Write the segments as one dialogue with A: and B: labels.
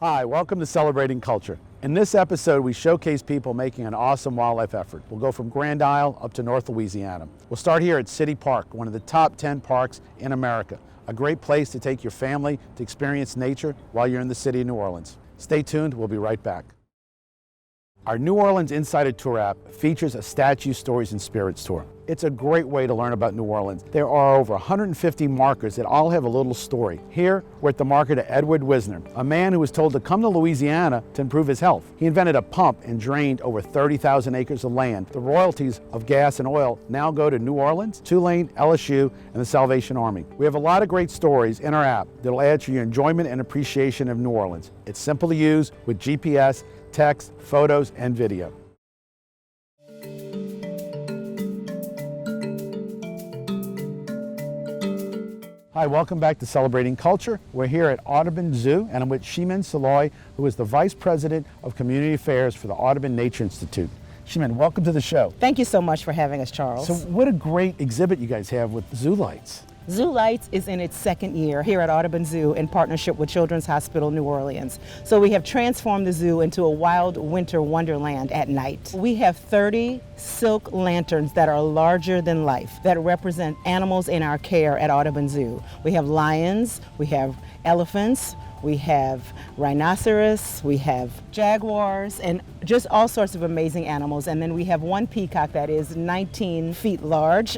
A: Hi, welcome to Celebrating Culture. In this episode, we showcase people making an awesome wildlife effort. We'll go from Grand Isle up to North Louisiana. We'll start here at City Park, one of the top 10 parks in America. A great place to take your family to experience nature while you're in the city of New Orleans. Stay tuned, we'll be right back. Our New Orleans Insider Tour app features a Statue, Stories, and Spirits tour. It's a great way to learn about New Orleans. There are over 150 markers that all have a little story. Here, we're at the marker to Edward Wisner, a man who was told to come to Louisiana to improve his health. He invented a pump and drained over 30,000 acres of land. The royalties of gas and oil now go to New Orleans, Tulane, LSU, and the Salvation Army. We have a lot of great stories in our app that'll add to your enjoyment and appreciation of New Orleans. It's simple to use with GPS, text, photos, and video. Hi, welcome back to Celebrating Culture. We're here at Audubon Zoo, and I'm with Shimin Saloy, who is the Vice President of Community Affairs for the Audubon Nature Institute. Shimin, welcome to the show.
B: Thank you so much for having us, Charles.
A: So what a great exhibit you guys have with Zoolights.
B: Zoolights is in its second year here at Audubon Zoo in partnership with Children's Hospital New Orleans. So we have transformed the zoo into a wild winter wonderland at night. We have 30 silk lanterns that are larger than life that represent animals in our care at Audubon Zoo. We have lions, we have elephants, we have rhinoceros, we have jaguars, and just all sorts of amazing animals. And then we have one peacock that is 19 feet large.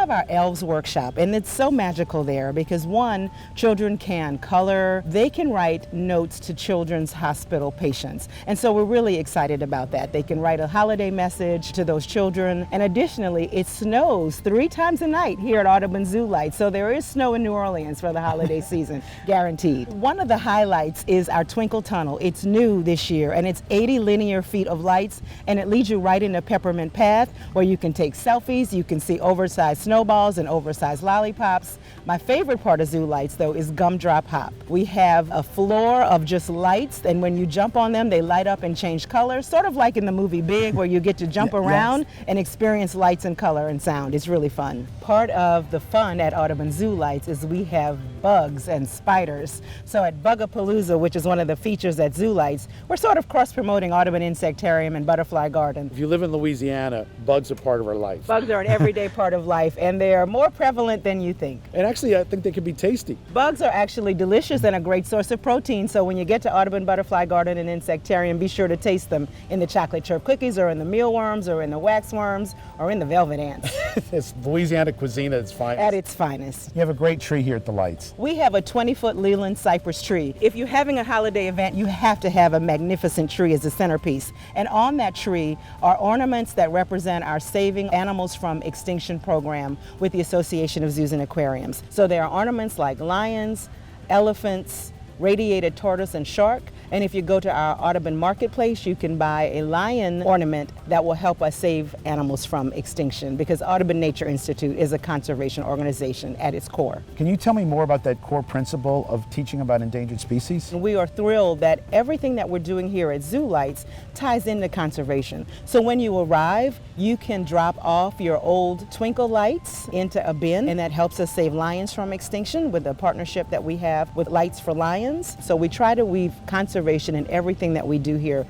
B: Our elves workshop, and it's so magical there because one, children can color, they can write notes to Children's Hospital patients, and so we're really excited about that. They can write a holiday message to those children, and additionally it snows 3 times a night here at Audubon Zoolights, so there is snow in New Orleans for the holiday season, guaranteed. One of the highlights is our Twinkle Tunnel. It's new this year, and it's 80 linear feet of lights, and it leads you right into Peppermint Path where you can take selfies, you can see oversized snowballs and oversized lollipops. My favorite part of Zoolights, though, is Gumdrop Hop. We have a floor of just lights, and when you jump on them, they light up and change colors, sort of like in the movie Big, where you get to jump around and experience lights and color and sound. It's really fun. Part of the fun at Audubon Zoolights is we have bugs and spiders. So at Bugapalooza, which is one of the features at Zoolights, we're sort of cross-promoting Audubon Insectarium and Butterfly Garden.
A: If you live in Louisiana, bugs are part of our life.
B: Bugs are an everyday part of life, and they are more prevalent than you think.
A: And actually, I think they can be tasty.
B: Bugs are actually delicious and a great source of protein, so when you get to Audubon Butterfly Garden and Insectarium, be sure to taste them in the chocolate chip cookies or in the mealworms or in the waxworms or in the velvet ants.
A: It's Louisiana cuisine at its finest.
B: At its finest.
A: You have a great tree here at the Lights.
B: We have a 20-foot Leland cypress tree. If you're having a holiday event, you have to have a magnificent tree as a centerpiece. And on that tree are ornaments that represent our Saving Animals from Extinction program with the Association of Zoos and Aquariums. So there are ornaments like lions, elephants, radiated tortoise and shark. And if you go to our Audubon Marketplace, you can buy a lion ornament that will help us save animals from extinction, because Audubon Nature Institute is a conservation organization at its core.
A: Can you tell me more about that core principle of teaching about endangered species?
B: We are thrilled that everything that we're doing here at Zoolights ties into conservation. So when you arrive, you can drop off your old twinkle lights into a bin, and that helps us save lions from extinction with a partnership that we have with Lights for Lions. So we try to weave conservation in everything that we do here.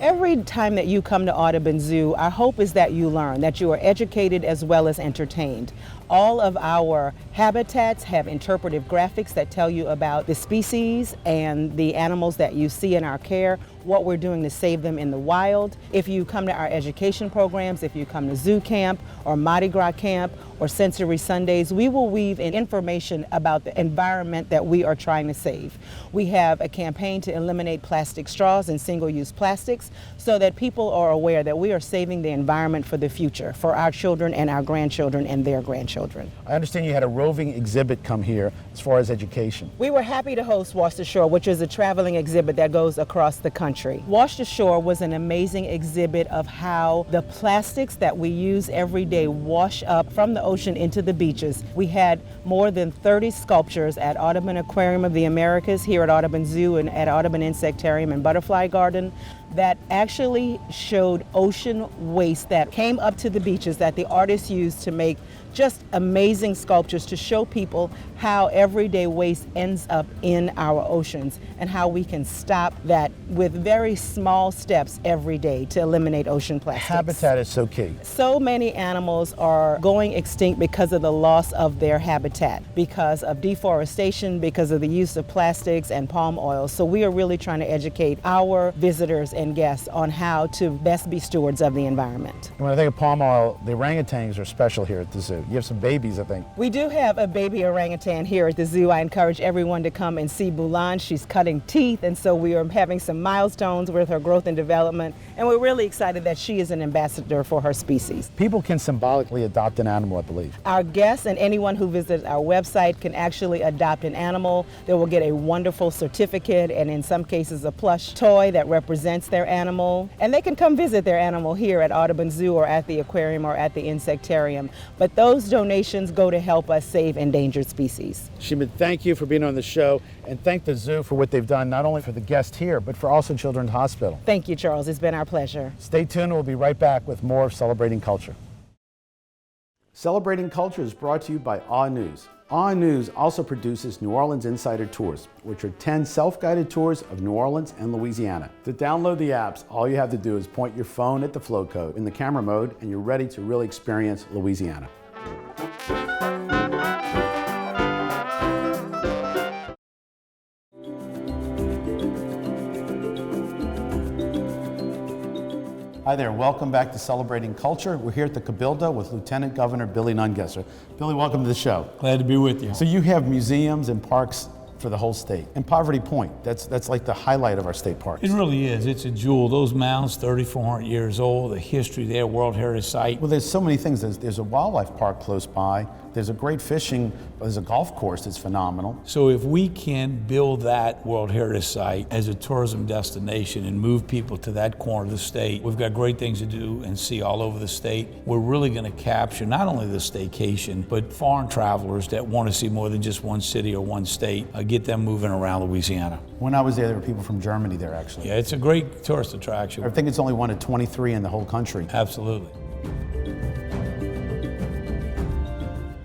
B: Every time that you come to Audubon Zoo, our hope is that you learn, that you are educated as well as entertained. All of our habitats have interpretive graphics that tell you about the species and the animals that you see in our care, what we're doing to save them in the wild. If you come to our education programs, if you come to Zoo Camp or Mardi Gras Camp or Sensory Sundays, we will weave in information about the environment that we are trying to save. We have a campaign to eliminate plastic straws and single-use plastics so that people are aware that we are saving the environment for the future, for our children and our grandchildren and their grandchildren.
A: I understand you had a roving exhibit come here as far as education.
B: We were happy to host Wash the Shore, which is a traveling exhibit that goes across the country. Wash the Shore was an amazing exhibit of how the plastics that we use every day wash up from the ocean into the beaches. We had more than 30 sculptures at Audubon Aquarium of the Americas, here at Audubon Zoo and at Audubon Insectarium and Butterfly Garden. that actually showed ocean waste that came up to the beaches that the artists used to make just amazing sculptures to show people how everyday waste ends up in our oceans and how we can stop that with very small steps every day to eliminate ocean plastics.
A: Habitat is so key.
B: So many animals are going extinct because of the loss of their habitat, because of deforestation, because of the use of plastics and palm oil. So we are really trying to educate our visitors and guests on how to best be stewards of the environment.
A: And when I think of palm oil, the orangutans are special here at the zoo. You have some babies, I think.
B: We do have a baby orangutan here at the zoo. I encourage everyone to come and see Bulan. She's cutting teeth, and so we are having some milestones with her growth and development, and we're really excited that she is an ambassador for her species.
A: People can symbolically adopt an animal, I believe.
B: Our guests and anyone who visits our website can actually adopt an animal. They will get a wonderful certificate and in some cases a plush toy that represents their animal. And they can come visit their animal here at Audubon Zoo or at the aquarium or at the insectarium. But those donations go to help us save endangered species.
A: Shimon, thank you for being on the show, and thank the zoo for what they've done, not only for the guests here, but for also Children's Hospital.
B: Thank you, Charles. It's been our pleasure.
A: Stay tuned. We'll be right back with more of Celebrating Culture. Celebrating Culture is brought to you by Awe News. Awe News also produces New Orleans Insider Tours, which are 10 self-guided tours of New Orleans and Louisiana. To download the apps, all you have to do is point your phone at the flow code in the camera mode, and you're ready to really experience Louisiana. Hi there, welcome back to Celebrating Culture. We're here at the Cabildo with Lieutenant Governor Billy Nungesser. Billy, welcome to the show.
C: Glad to be with you.
A: So you have museums and parks for the whole state. And Poverty Point, that's like the highlight of our state parks.
C: It really is. It's a jewel. Those mounds, 3,400 years old, the history there, World Heritage Site.
A: Well, there's so many things. There's a wildlife park close by. There's a great fishing, there's a golf course that's phenomenal.
C: So if we can build that World Heritage Site as a tourism destination and move people to that corner of the state, we've got great things to do and see all over the state. We're really going to capture not only the staycation, but foreign travelers that want to see more than just one city or one state, get them moving around Louisiana.
A: When I was there were people from Germany there, actually.
C: Yeah, it's a great tourist attraction.
A: I think it's only one of 23 in the whole country.
C: Absolutely.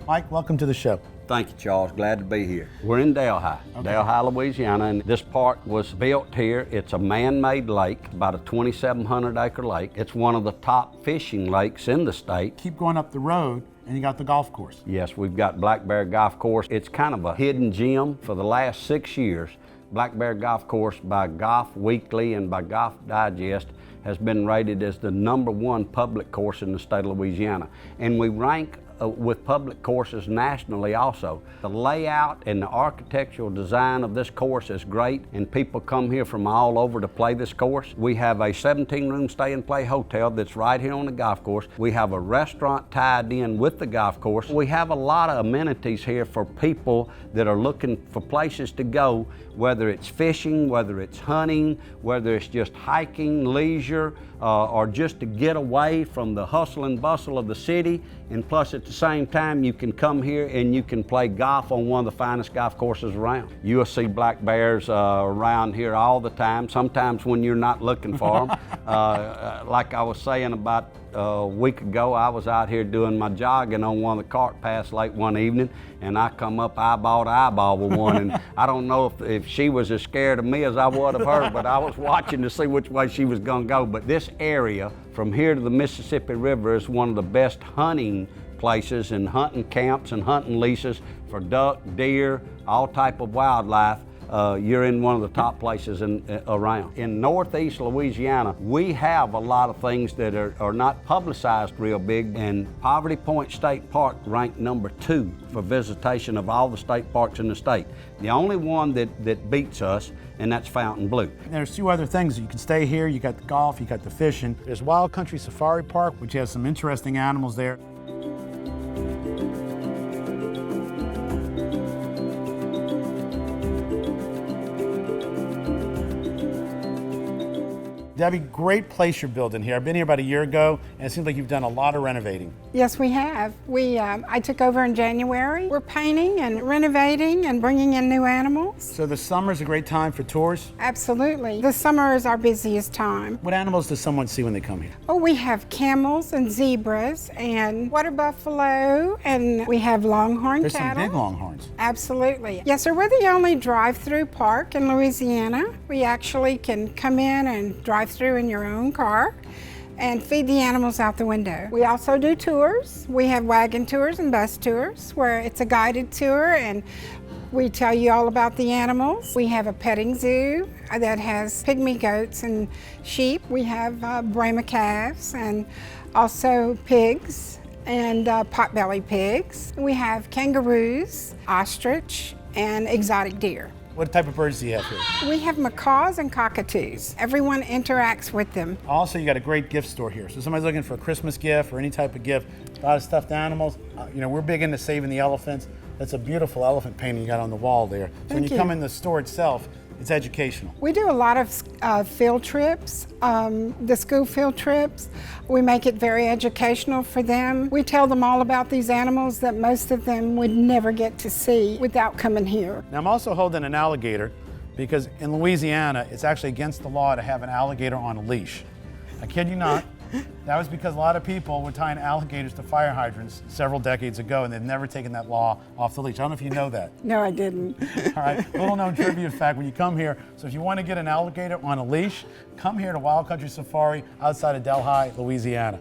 A: Mike, welcome to the show.
D: Thank you, Charles. Glad to be here. We're in Delhi, Delhi, Louisiana, and this park was built here. It's a man-made lake, about a 2,700-acre lake. It's one of the top fishing lakes in the state.
A: Keep going up the road, and you got the golf course.
D: Yes, we've got Black Bear Golf Course. It's kind of a hidden gem. For the last 6 years, Black Bear Golf Course by Golf Weekly and by Golf Digest has been rated as the #1 public course in the state of Louisiana. And we rank with public courses nationally also. The layout and the architectural design of this course is great, and people come here from all over to play this course. We have a 17-room stay and play hotel that's right here on the golf course. We have a restaurant tied in with the golf course. We have a lot of amenities here for people that are looking for places to go, whether it's fishing, whether it's hunting, whether it's just hiking, leisure, or just to get away from the hustle and bustle of the city. And plus, at the same time, you can come here and you can play golf on one of the finest golf courses around. You'll see black bears around here all the time, sometimes when you're not looking for them. Like I was saying about a week ago, I was out here doing my jogging on one of the cart paths late one evening, and I come up eyeball to eyeball with one, and I don't know if she was as scared of me as I was of her, but I was watching to see which way she was gonna go. But this area from here to the Mississippi River is one of the best hunting places and hunting camps and hunting leases for duck, deer, all type of wildlife. You're in one of the top places around. In northeast Louisiana, we have a lot of things that are not publicized real big, and Poverty Point State Park ranked #2 for visitation of all the state parks in the state. The only one that beats us, and that's Fontainebleau.
A: There's two other things. You can stay here, you got the golf, you got the fishing. There's Wild Country Safari Park, which has some interesting animals there. Debbie, great place you're building here. I've been here about a year ago, and it seems like you've done a lot of renovating.
E: Yes, we have. I took over in January. We're painting and renovating and bringing in new animals.
A: So the summer's a great time for tours?
E: Absolutely. The summer is our busiest time.
A: What animals does someone see when they come here?
E: Oh, we have camels and zebras and water buffalo, and we have longhorn
A: There's
E: cattle.
A: some big longhorns.
E: Absolutely. Yes, sir. We're the only drive-through park in Louisiana. We actually can come in and drive through in your own car and feed the animals out the window. We also do tours. We have wagon tours and bus tours where it's a guided tour and we tell you all about the animals. We have a petting zoo that has pygmy goats and sheep. We have Brahma calves and also pigs and potbelly pigs. We have kangaroos, ostrich, and exotic deer.
A: What type of birds do you have here?
E: We have macaws and cockatoos. Everyone interacts with them.
A: Also, you got a great gift store here. So somebody's looking for a Christmas gift or any type of gift, a lot of stuffed animals. We're big into saving the elephants. That's a beautiful elephant painting you got on the wall there. So when you come in the store itself, it's educational.
E: We do a lot of field trips, the school field trips. We make it very educational for them. We tell them all about these animals that most of them would never get to see without coming here.
A: Now I'm also holding an alligator because in Louisiana, it's actually against the law to have an alligator on a leash. I kid you not. That was because a lot of people were tying alligators to fire hydrants several decades ago, and they've never taken that law off the leash. I don't know if you know that.
E: No, I didn't.
A: All right, little known trivia fact when you come here. So if you want to get an alligator on a leash, come here to Wild Country Safari outside of Delhi, Louisiana.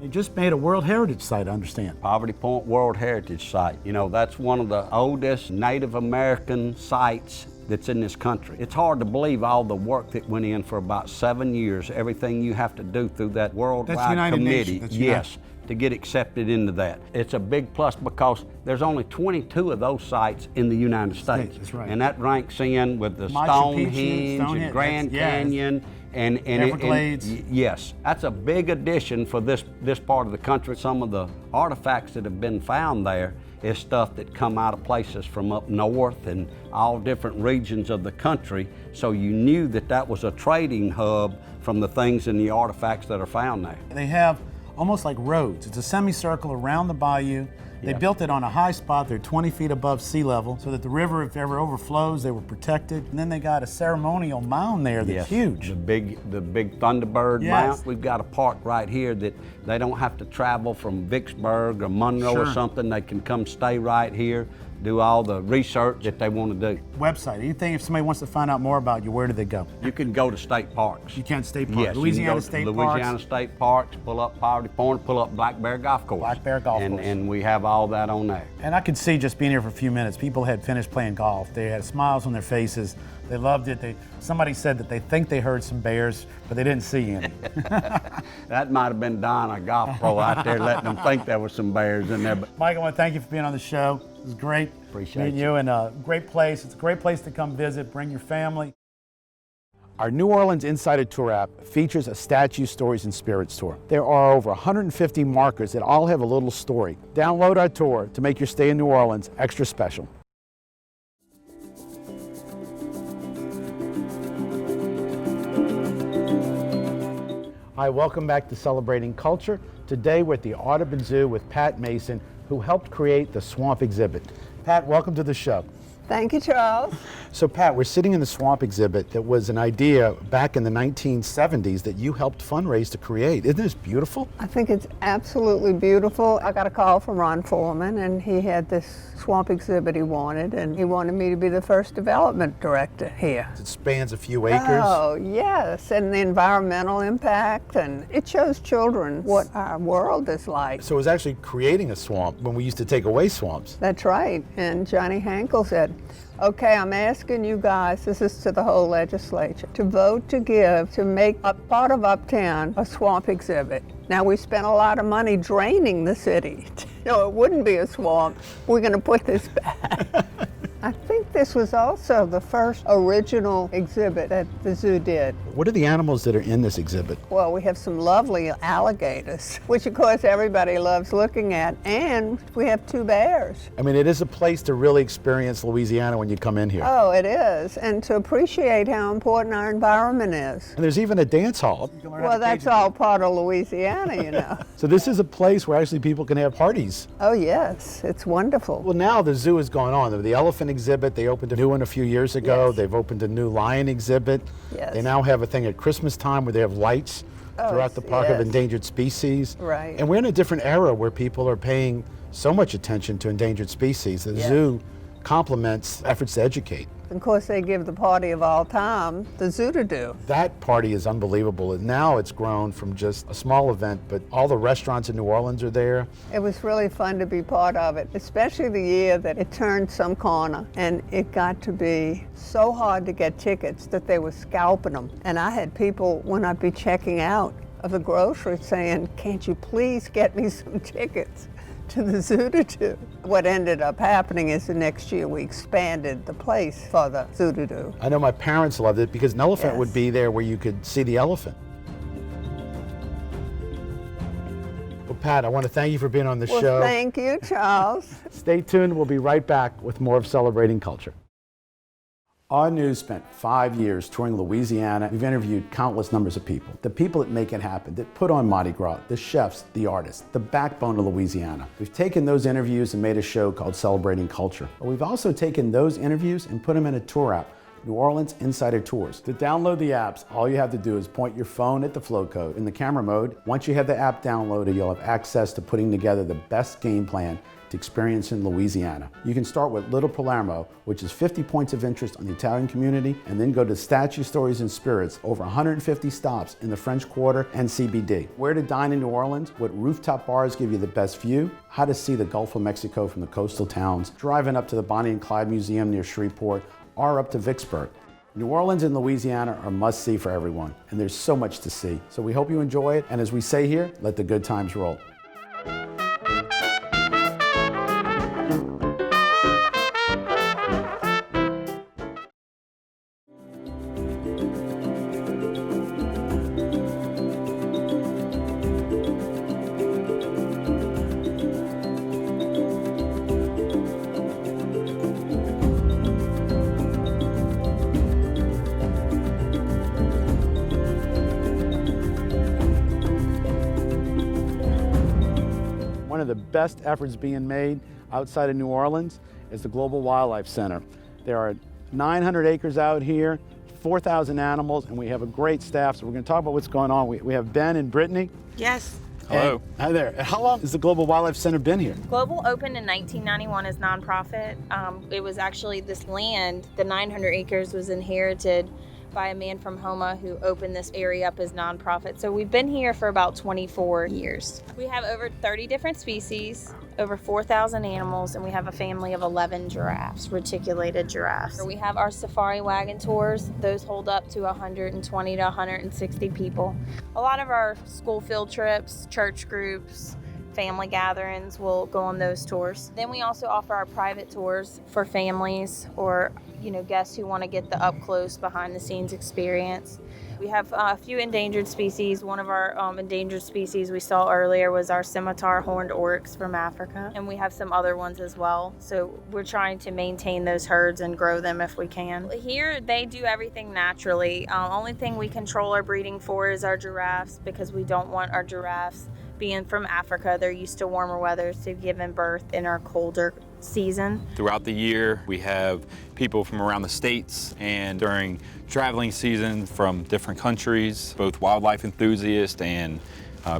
A: They just made a World Heritage Site, I understand.
D: Poverty Point World Heritage Site. That's one of the oldest Native American sites that's in this country. It's hard to believe all the work that went in for about 7 years, everything you have to do through that worldwide committee. Yes, to get accepted into that. It's a big plus because there's only 22 of those sites in the United States.
A: That's right.
D: And that ranks in with the
A: Machu
D: Stonehenge and Grand Canyon. And
A: Everglades.
D: Yes, that's a big addition for this part of the country. Some of the artifacts that have been found there is stuff that come out of places from up north and all different regions of the country. So you knew that was a trading hub from the things and the artifacts that are found there.
A: They have almost like roads. It's a semicircle around the bayou. They built it on a high spot. They're 20 feet above sea level so that the river, if ever overflows, they were protected. And then they got a ceremonial mound there that's huge.
D: The big Thunderbird Mount. We've got a park right here that they don't have to travel from Vicksburg or Monroe or something. They can come stay right here, do all the research that they want to do.
A: Website, anything, if somebody wants to find out more about you, where do they go?
D: You can go to state parks.
A: You can state parks.
D: Yes,
A: Louisiana State Parks.
D: Louisiana State Parks, pull up Poverty Point, pull up Black Bear Golf Course.
A: Black Bear Golf Course.
D: And we have all that on there.
A: And I could see just being here for a few minutes, people had finished playing golf. They had smiles on their faces. They loved it. Somebody said that they think they heard some bears, but they didn't see any.
D: That might have been Don, a golf pro out there, letting them think there were some bears in there. But
A: Mike, I want to thank you for being on the show. It was great.
D: Appreciate
A: meeting you. And a great place. It's a great place to come visit. Bring your family. Our New Orleans Insider Tour app features a Statue Stories and Spirits tour. There are over 150 markers that all have a little story. Download our tour to make your stay in New Orleans extra special. Hi, welcome back to Celebrating Culture. Today we're at the Audubon Zoo with Pat Mason, who helped create the swamp exhibit. Pat, welcome to the show.
F: Thank you, Charles.
A: So Pat, we're sitting in the swamp exhibit that was an idea back in the 1970s that you helped fundraise to create. Isn't this beautiful?
F: I think it's absolutely beautiful. I got a call from Ron Foreman, and he had this swamp exhibit he wanted, and he wanted me to be the first development director here.
A: It spans a few acres.
F: Oh, yes, and the environmental impact, and it shows children what our world is like.
A: So it was actually creating a swamp when we used to take away swamps.
F: That's right, and Johnny Hankel said, okay, I'm asking you guys, this is to the whole legislature, to vote to give, to make a part of Uptown a swamp exhibit. Now, we spent a lot of money draining the city. No, it wouldn't be a swamp. We're going to put this back. I think this was also the first original exhibit that the zoo did.
A: What are the animals that are in this exhibit?
F: Well, we have some lovely alligators, which of course everybody loves looking at, and we have 2 bears.
A: I mean, it is a place to really experience Louisiana when you come in here.
F: Oh, it is, and to appreciate how important our environment is.
A: And there's even a dance hall.
F: Well, that's all part of Louisiana, you know.
A: So this is a place where actually people can have parties.
F: Oh, yes, it's wonderful.
A: Well, now the zoo is going on. The elephant exhibit, they opened a new one a few years ago.
F: Yes.
A: They've opened a new lion exhibit.
F: Yes.
A: They now have a thing at Christmas time where they have lights throughout the park of
F: yes.
A: endangered species.
F: Right.
A: And we're in a different era where people are paying so much attention to endangered species. The
F: Yes.
A: zoo complements efforts to educate.
F: Of course, they give the party of all time, the zoo to do.
A: That party is unbelievable. And now it's grown from just a small event, but all the restaurants in New Orleans are there.
F: It was really fun to be part of it, especially the year that it turned some corner and it got to be so hard to get tickets that they were scalping them. And I had people, when I'd be checking out of the grocery, saying, "Can't you please get me some tickets to the zoo to do?" What ended up happening is the next year we expanded the place for the zoo to do.
A: I know my parents loved it because an elephant
F: Yes.
A: would be there where you could see the elephant. Well, Pat, I want to thank you for being on the
F: Well,
A: show.
F: thank you, Charles.
A: Stay tuned. We'll be right back with more of Celebrating Culture. Our news spent 5 years touring Louisiana. We've interviewed countless numbers of people. The people that make it happen, that put on Mardi Gras, the chefs, the artists, the backbone of Louisiana. We've taken those interviews and made a show called Celebrating Culture. But we've also taken those interviews and put them in a tour app, New Orleans Insider Tours. To download the apps, all you have to do is point your phone at the flow code in the camera mode. Once you have the app downloaded, you'll have access to putting together the best game plan to experience in Louisiana. You can start with Little Palermo, which is 50 points of interest on the Italian community, and then go to Statue Stories and Spirits, over 150 stops in the French Quarter and CBD. Where to dine in New Orleans, what rooftop bars give you the best view, how to see the Gulf of Mexico from the coastal towns, driving up to the Bonnie and Clyde Museum near Shreveport, or up to Vicksburg. New Orleans and Louisiana are must-see for everyone, and there's so much to see. So we hope you enjoy it, and as we say here, let the good times roll. One of the best efforts being made outside of New Orleans is the Global Wildlife Center. There are 900 acres out here, 4,000 animals, and we have a great staff. So we're going to talk about what's going on. We have Ben and Brittany.
G: Yes.
A: Hello. Hi there. How long has the Global Wildlife Center been here?
G: Global opened in 1991 as nonprofit. It was actually this land, the 900 acres, was inherited by a man from Homa who opened this area up as nonprofit. So we've been here for about 24 years. We have over 30 different species, over 4,000 animals, and we have a family of 11 giraffes, reticulated giraffes. We have our safari wagon tours. Those hold up to 120 to 160 people. A lot of our school field trips, church groups, family gatherings will go on those tours. Then we also offer our private tours for families or guests who want to get the up close behind the scenes experience. We have a few endangered species. One of our endangered species we saw earlier was our scimitar horned oryx from Africa, and we have some other ones as well. So we're trying to maintain those herds and grow them if we can. Here they do everything naturally. Only thing we control our breeding for is our giraffes, because we don't want our giraffes being from Africa. They're used to warmer weather, to giving birth in our colder season.
H: Throughout the year, we have people from around the states, and during traveling season from different countries, both wildlife enthusiasts and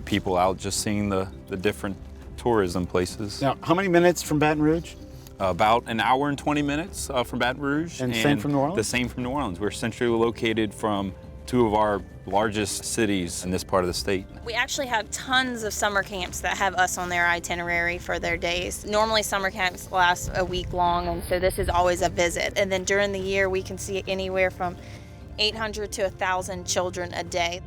H: people out just seeing the different tourism places.
A: Now, how many minutes from Baton Rouge?
H: About an hour and 20 minutes from Baton Rouge.
A: And same from New Orleans?
H: The same from New Orleans. We're centrally located from two of our largest cities in this part of the state.
G: We actually have tons of summer camps that have us on their itinerary for their days. Normally summer camps last a week long, and so this is always a visit. And then during the year we can see anywhere from 800 to 1,000 children a day.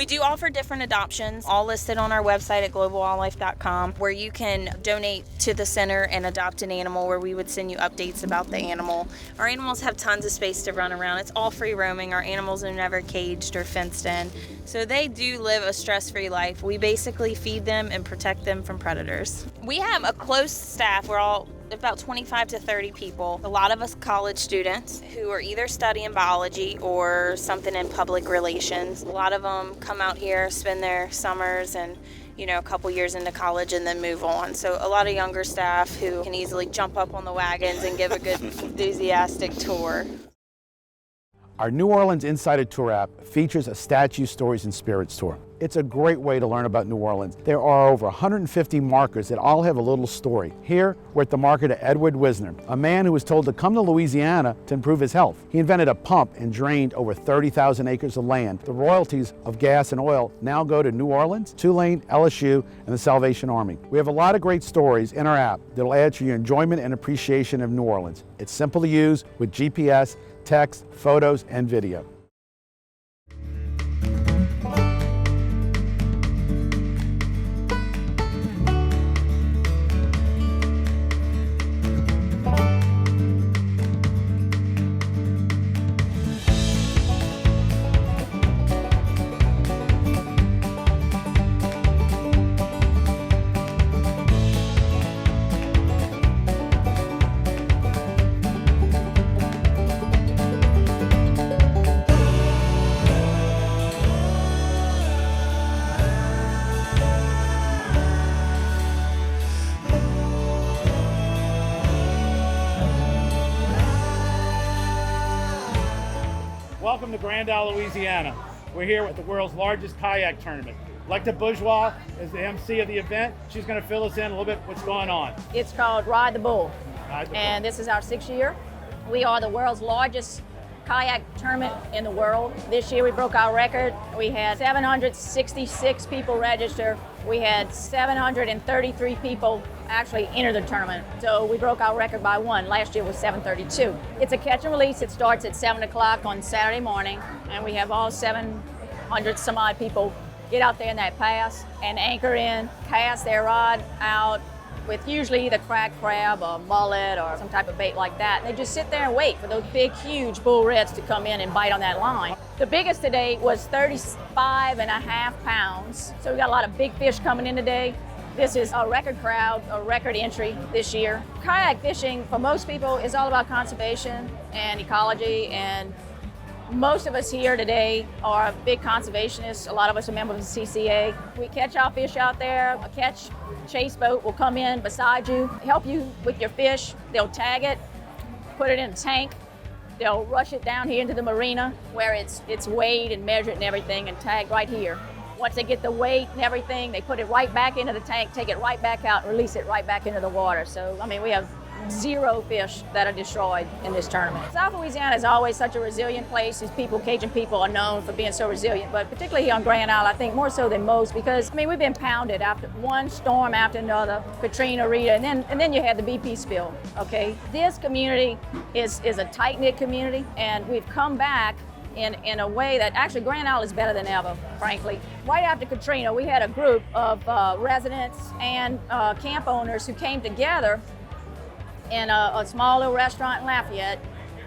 G: We do offer different adoptions, all listed on our website at globalwildlife.com, where you can donate to the center and adopt an animal, where we would send you updates about the animal. Our animals have tons of space to run around. It's all free roaming. Our animals are never caged or fenced in. So they do live a stress-free life. We basically feed them and protect them from predators. We have a close staff. We're all about 25 to 30 people. A lot of us college students who are either studying biology or something in public relations. A lot of them come out here, spend their summers and a couple years into college and then move on. So a lot of younger staff who can easily jump up on the wagons and give a good enthusiastic tour.
A: Our New Orleans Insider Tour app features a Statue, Stories, and Spirits tour. It's a great way to learn about New Orleans. There are over 150 markers that all have a little story. Here, we're at the marker to Edward Wisner, a man who was told to come to Louisiana to improve his health. He invented a pump and drained over 30,000 acres of land. The royalties of gas and oil now go to New Orleans, Tulane, LSU, and the Salvation Army. We have a lot of great stories in our app that'll add to your enjoyment and appreciation of New Orleans. It's simple to use with GPS, text, photos, and video. Welcome to Grand Isle, Louisiana. We're here at the world's largest kayak tournament. Lecta Bourgeois is the MC of the event. She's going to fill us in a little bit what's going on.
I: It's called Ride the Bull.
A: And
I: this is our 6th year. We are the world's largest kayak tournament in the world. This year we broke our record. We had 766 people register. We had 733 people actually enter the tournament. So we broke our record by 1. Last year was 732. It's a catch and release. It starts at 7 o'clock on Saturday morning, and we have all 700 some odd people get out there in that pass and anchor in, cast their rod out with usually either cracked crab or mullet or some type of bait like that. And they just sit there and wait for those big, huge bull reds to come in and bite on that line. The biggest today was 35.5 pounds. So we got a lot of big fish coming in today. This is a record crowd, a record entry this year. Kayak fishing, for most people, is all about conservation and ecology, and most of us here today are big conservationists. A lot of us are members of the CCA. We catch our fish out there. A chase boat will come in beside you, help you with your fish. They'll tag it, put it in a tank. They'll rush it down here into the marina where it's weighed and measured and everything and tagged right here. Once they get the weight and everything, they put it right back into the tank, take it right back out, and release it right back into the water. So, I mean, we have 0 fish that are destroyed in this tournament. South Louisiana is always such a resilient place. These people, Cajun people, are known for being so resilient, but particularly here on Grand Isle, I think more so than most, because, I mean, we've been pounded after one storm after another, Katrina, Rita, and then you had the BP spill, okay? This community is a tight-knit community, and we've come back in a way that actually Grand Isle is better than ever, frankly. Right after Katrina, we had a group of residents and camp owners who came together in a small little restaurant in Lafayette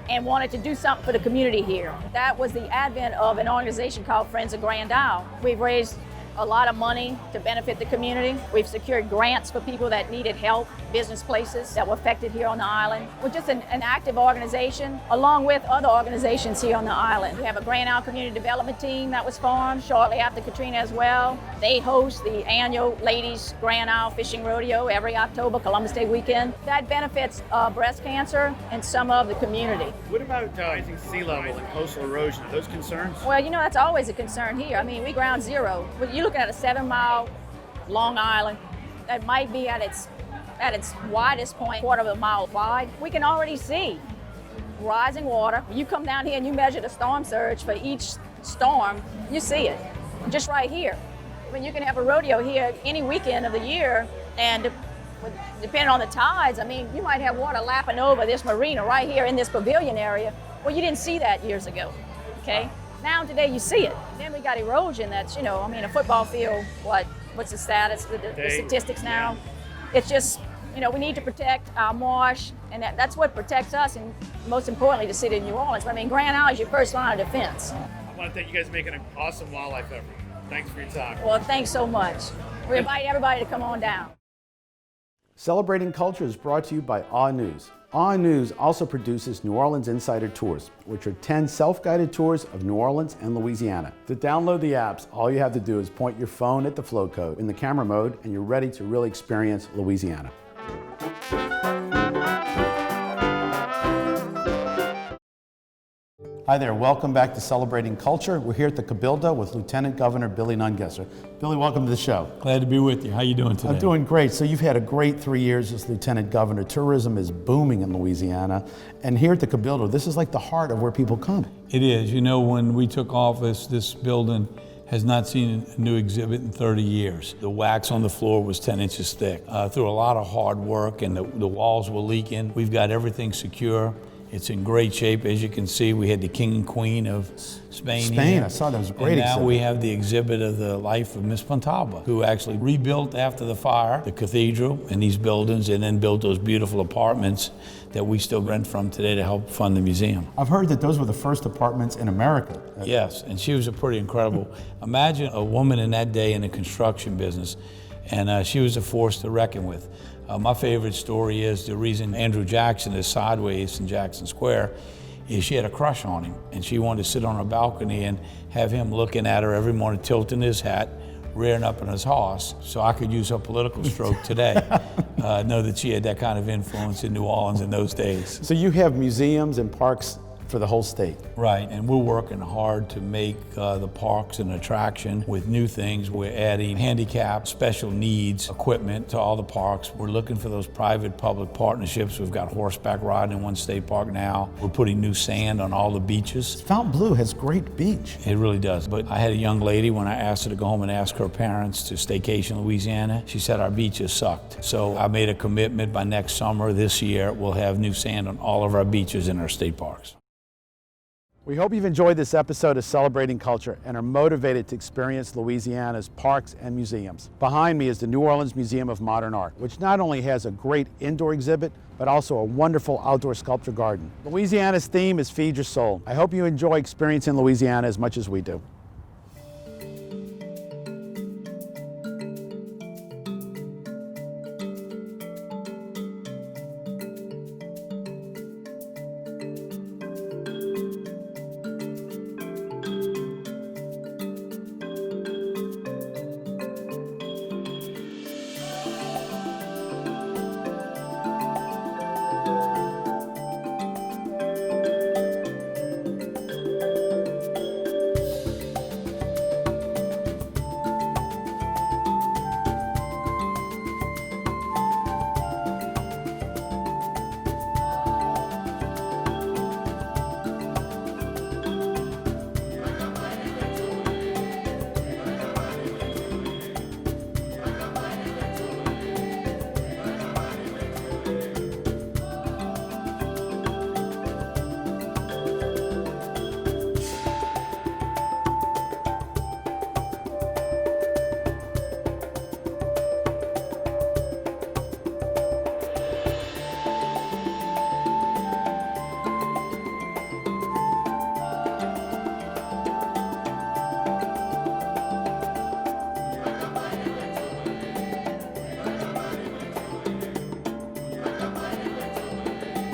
I: and wanted to do something for the community here. That was the advent of an organization called Friends of Grand Isle. We've raised a lot of money to benefit the community. We've secured grants for people that needed help, business places that were affected here on the island. We're just an active organization along with other organizations here on the island. We have a Grand Isle Community Development Team that was formed shortly after Katrina as well. They host the annual Ladies Grand Isle Fishing Rodeo every October, Columbus Day weekend. That benefits breast cancer and some of the community.
A: What about rising sea level and coastal erosion? Are those concerns?
I: Well, you know, that's always a concern here. I mean, we ground zero. You're looking at a 7-mile Long Island that might be at its widest point, 1/4 mile wide. We can already see rising water. You come down here and you measure the storm surge for each storm, you see it just right here. I mean, you can have a rodeo here any weekend of the year, and depending on the tides, I mean, you might have water lapping over this marina right here in this pavilion area. Well, you didn't see that years ago, okay? Now today you see it. Then we got erosion that's, a football field, what's the status, the statistics now? It's just, we need to protect our marsh, and that's what protects us, and most importantly, the city of New Orleans. Grand Isle is your first line of defense.
A: I want to thank you guys for making an awesome wildlife effort. Thanks for your time.
I: Well, thanks so much. We invite everybody to come on down.
A: Celebrating Culture is brought to you by Awe News. Awe News also produces New Orleans Insider Tours, which are 10 self-guided tours of New Orleans and Louisiana. To download the apps, all you have to do is point your phone at the flow code in the camera mode, and you're ready to really experience Louisiana. Hi there, welcome back to Celebrating Culture. We're here at the Cabildo with Lieutenant Governor Billy Nungesser. Billy, welcome to the show.
C: Glad to be with you. How you doing today?
A: I'm doing great. So you've had a great 3 years as Lieutenant Governor. Tourism is booming in Louisiana. And here at the Cabildo, this is like the heart of where people come.
C: It is. When we took office, this building has not seen a new exhibit in 30 years. The wax on the floor was 10 inches thick. Through a lot of hard work, and the walls were leaking. We've got everything secure. It's in great shape. As you can see, we had the King and Queen of Spain here.
A: I saw that. Was a great
C: and now
A: exhibit.
C: we have the exhibit of the life of Miss Fontaba, who actually rebuilt after the fire the cathedral and these buildings, and then built those beautiful apartments that we still rent from today to help fund the museum.
A: I've heard that those were the first apartments in America.
C: Yes, and she was a pretty incredible. Imagine a woman in that day in the construction business, and she was a force to reckon with. My favorite story is the reason Andrew Jackson is sideways in Jackson Square is she had a crush on him, and she wanted to sit on her balcony and have him looking at her every morning, tilting his hat, rearing up in his horse. So I could use her political stroke today. Know that she had that kind of influence in New Orleans in those days.
A: So you have museums and parks for the whole state.
C: Right, and we're working hard to make the parks an attraction with new things. We're adding handicap, special needs equipment to all the parks. We're looking for those private-public partnerships. We've got horseback riding in one state park now. We're putting new sand on all the beaches.
A: Fontainebleau has great beach.
C: It really does. But I had a young lady, when I asked her to go home and ask her parents to staycation in Louisiana, she said our beaches sucked. So I made a commitment by next summer, this year, we'll have new sand on all of our beaches in our state parks.
A: We hope you've enjoyed this episode of Celebrating Culture and are motivated to experience Louisiana's parks and museums. Behind me is the New Orleans Museum of Modern Art, which not only has a great indoor exhibit, but also a wonderful outdoor sculpture garden. Louisiana's theme is Feed Your Soul. I hope you enjoy experiencing Louisiana as much as we do.